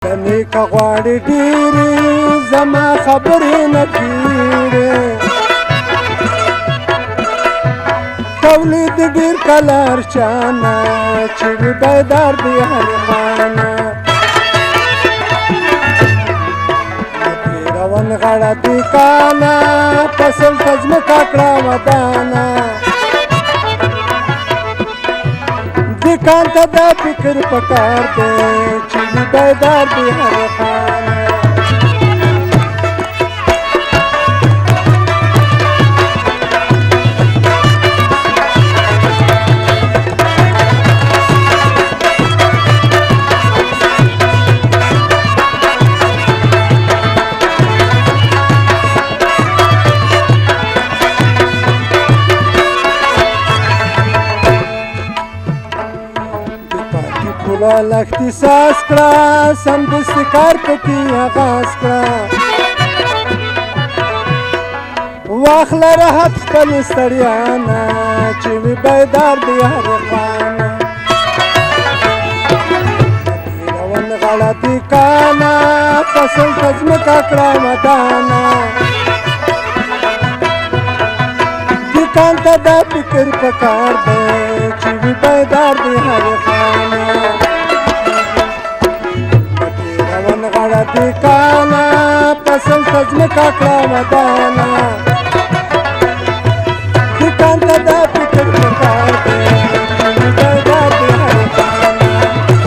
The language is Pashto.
نیکه غواړي ډېرې زما خبرې نه کېږي تولید ډېر کله ارچانه چې وي بیدار دی هر خانه روان غړه دی کانا فصل ته ځمکه کړه ودانه دکان ته دا فکر پکار دی چې وي بیدار دی هر خانه ټوله اختصاص کړه سمدستي کار پکې آغاز کړه واخله راحت خپل ستړیا نه چې وي بیدار دی هر خانه روان غړه دی کانا فصل ته ځمکه کړه ودانه دکان ته دا فکر پکار دی چې وي بیدار دی هر خانه غړه دی کانا فصل ته ځمکه کړه ودانه